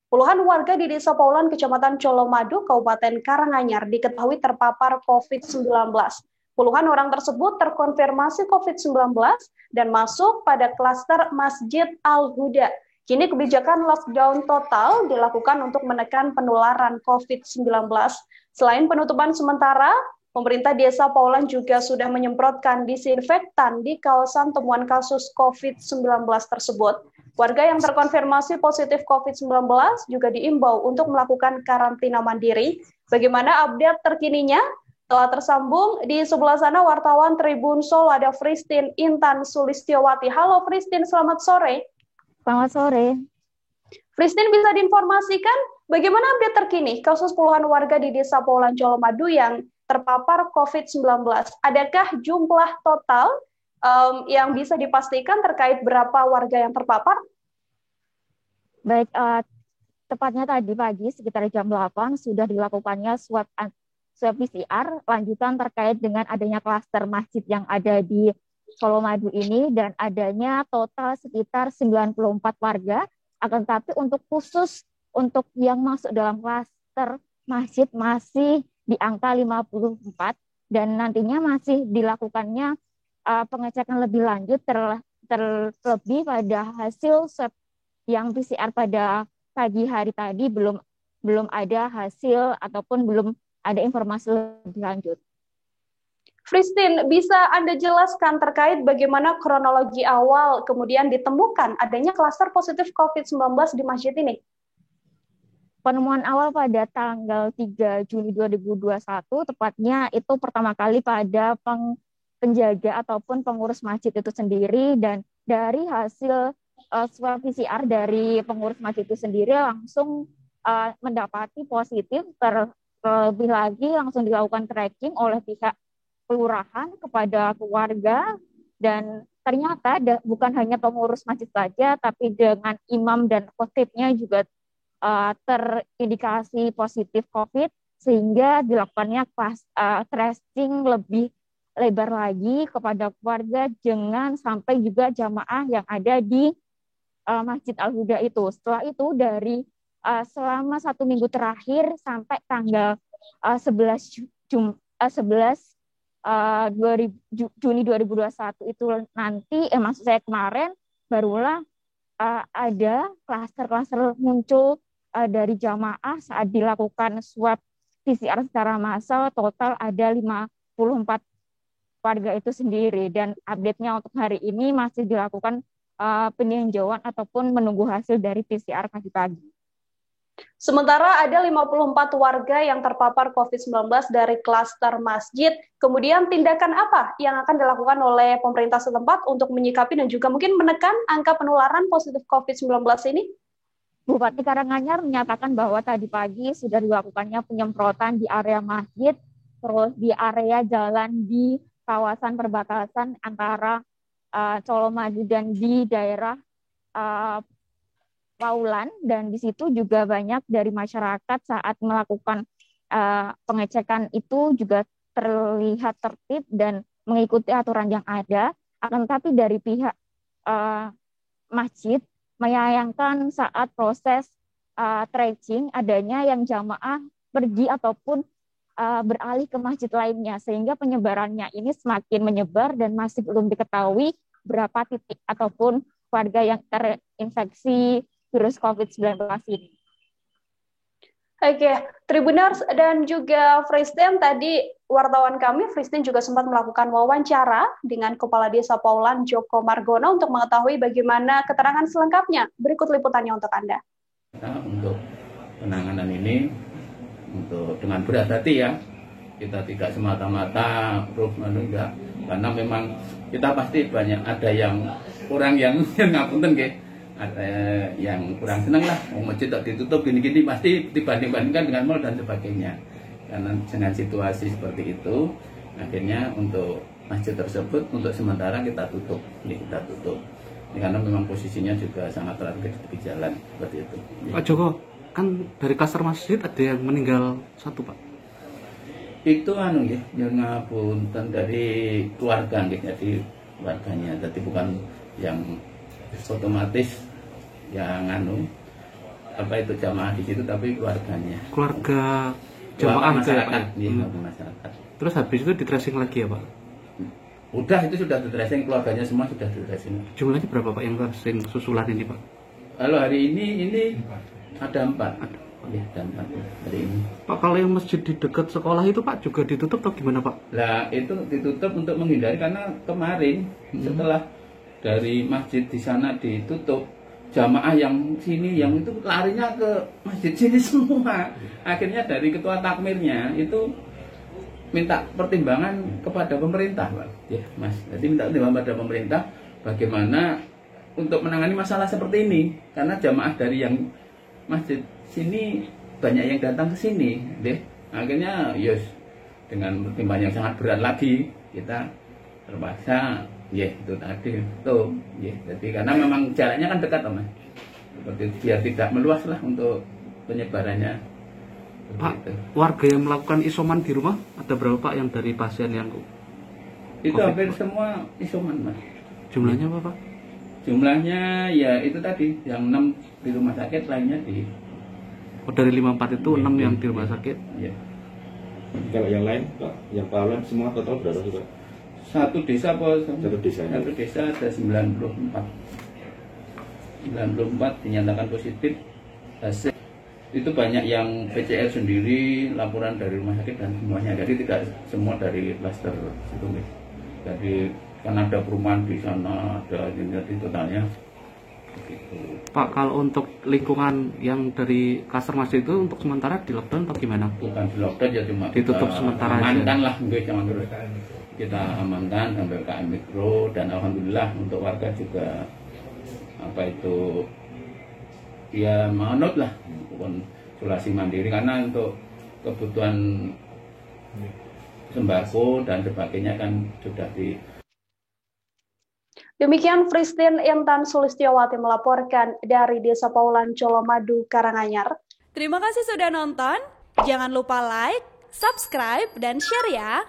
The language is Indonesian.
Puluhan warga di Desa Paulan, Kecamatan Colomadu, Kabupaten Karanganyar diketahui terpapar COVID-19. Puluhan orang tersebut terkonfirmasi COVID-19 dan masuk pada klaster Masjid Al-Huda. Kini kebijakan lockdown total dilakukan untuk menekan penularan COVID-19. Selain penutupan sementara, pemerintah Desa Paulan juga sudah menyemprotkan disinfektan di kawasan temuan kasus COVID-19 tersebut. Warga yang terkonfirmasi positif COVID-19 juga diimbau untuk melakukan karantina mandiri. Bagaimana update terkininya? Telah tersambung di sebelah sana wartawan Tribun Solo, ada Fristin Intan Sulistiowati. Halo Fristin, selamat sore. Selamat sore. Fristin, bisa diinformasikan bagaimana update terkini kasus puluhan warga di Desa Paulan Colomadu yang terpapar COVID-19? Adakah jumlah total yang bisa dipastikan terkait berapa warga yang terpapar? Baik, tepatnya tadi pagi sekitar jam 8 sudah dilakukannya swab PCR lanjutan terkait dengan adanya klaster masjid yang ada di Colomadu ini dan adanya total sekitar 94 warga. Akan tetapi untuk khusus untuk yang masuk dalam klaster masjid masih di angka 54 dan nantinya masih dilakukannya pengecekan lebih lanjut terlebih pada hasil swab yang PCR pada pagi hari tadi belum ada hasil ataupun belum ada informasi lebih lanjut. Fristin, bisa Anda jelaskan terkait bagaimana kronologi awal kemudian ditemukan adanya klaster positif COVID-19 di masjid ini? Penemuan awal pada tanggal 3 Juni 2021, tepatnya itu pertama kali pada penjaga ataupun pengurus masjid itu sendiri, dan dari hasil swab PCR dari pengurus masjid itu sendiri langsung mendapati positif, terlebih lagi langsung dilakukan tracking oleh pihak kelurahan kepada keluarga, dan ternyata bukan hanya pengurus masjid saja, tapi dengan imam dan khotibnya juga terindikasi positif COVID, sehingga dilakukannya tracing lebih lebar lagi kepada keluarga, jangan sampai juga jamaah yang ada di Masjid Al-Huda itu. Setelah itu dari selama 1 minggu terakhir sampai tanggal 11 Juni 2021 itu nanti, maksud saya kemarin, barulah ada klaster-klaster muncul dari jamaah saat dilakukan swab PCR secara massal. Total ada 54 warga itu sendiri, dan update-nya untuk hari ini masih dilakukan peninjauan ataupun menunggu hasil dari PCR pagi-pagi. Sementara ada 54 warga yang terpapar COVID-19 dari klaster masjid. Kemudian tindakan apa yang akan dilakukan oleh pemerintah setempat untuk menyikapi dan juga mungkin menekan angka penularan positif COVID-19 ini? Bupati Karanganyar menyatakan bahwa tadi pagi sudah dilakukannya penyemprotan di area masjid, terus di area jalan di kawasan perbatasan antara Colomadu dan di daerah Paulan, dan di situ juga banyak dari masyarakat saat melakukan pengecekan itu juga terlihat tertib dan mengikuti aturan yang ada. Akan tetapi dari pihak masjid menyayangkan saat proses tracing adanya yang jamaah pergi ataupun beralih ke masjid lainnya, sehingga penyebarannya ini semakin menyebar dan masih belum diketahui berapa titik ataupun warga yang terinfeksi virus COVID-19 ini. Oke, Tribuners dan juga Fristin, tadi wartawan kami, Fristin juga sempat melakukan wawancara dengan Kepala Desa Paulan, Joko Margono, untuk mengetahui bagaimana keterangan selengkapnya. Berikut liputannya untuk Anda. Untuk penanganan ini, dengan berat hati ya, kita tidak semata-mata enggak, karena memang kita pasti banyak ada yang kurang yang ngapunten ke, ada yang kurang senang lah, masjid tak ditutup gini-gini, pasti dibanding-bandingkan dengan mal dan sebagainya. Karena dengan situasi seperti itu, akhirnya untuk masjid tersebut untuk sementara kita tutup. Ini karena memang posisinya juga sangat strategis di jalan seperti itu. Pak Joko, kan dari klaster masjid ada yang meninggal 1, Pak. Itu ya, yang ngapunten dari keluarga jadi warganya, jadi bukan yang otomatis yang apa itu jamaah di situ, tapi keluarganya. Keluarga jamaah itu ya, Pak? Masyarakat, iya, masyarakat. Terus habis itu di tracing lagi ya, Pak? Udah, itu sudah di tracing, keluarganya semua sudah di tracing. Jumlahnya berapa, Pak, yang tracing susulan ini, Pak? Kalau hari ini ada 4. Ya, ada 4 hari ini. Pak, kalau yang masjid di dekat sekolah itu, Pak, juga ditutup atau gimana, Pak? Lah, itu ditutup untuk menghindari, karena kemarin setelah dari masjid di sana ditutup, jamaah yang sini yang itu larinya ke masjid sini semua. Akhirnya dari ketua takmirnya itu minta pertimbangan kepada pemerintah, Pak. Ya, Mas. Jadi minta pertimbangan pada pemerintah bagaimana untuk menangani masalah seperti ini, karena jamaah dari yang masjid sini banyak yang datang ke sini, deh. Akhirnya yes, dengan pertimbangan yang sangat berat lagi kita terpaksa itu tadi tuh, jadi karena memang jaraknya kan dekat, Mas. Seperti biar tidak meluas lah untuk penyebarannya. Pak, warga yang melakukan isoman di rumah ada berapa, Pak, yang dari pasien yang itu COVID, hampir Pak? semua isoman, Mas. Jumlahnya apa, Pak? Jumlahnya ya itu tadi, yang 6 di rumah sakit, lainnya di Dari 54 itu 6 yang di rumah sakit. Ya. Kalau yang lain, Pak, yang Pahlawan semua total berapa sih, Pak? Satu desa apa? Satu desa. Satu desa ada 94 dinyatakan positif. Hasil itu banyak yang PCR sendiri, laporan dari rumah sakit dan semuanya. Jadi tidak semua dari klaster situ. Jadi kan ada perumahan di sana, ada jadi totalnya begitu. Pak, kalau untuk lingkungan yang dari klaster masjid itu untuk sementara di lockdown atau gimana? Bukan di lockdown, ya cuma Ditutup kita sementara amankan aja. lah, jangan terus. Kita amankan sampai PPKM mikro, dan alhamdulillah untuk warga juga apa itu ya manut lah isolasi mandiri, karena untuk kebutuhan sembako dan sebagainya kan sudah di. Demikian Christine Intan Sulistiawati melaporkan dari Desa Paulan Colomadu, Karanganyar. Terima kasih sudah nonton. Jangan lupa like, subscribe, dan share ya.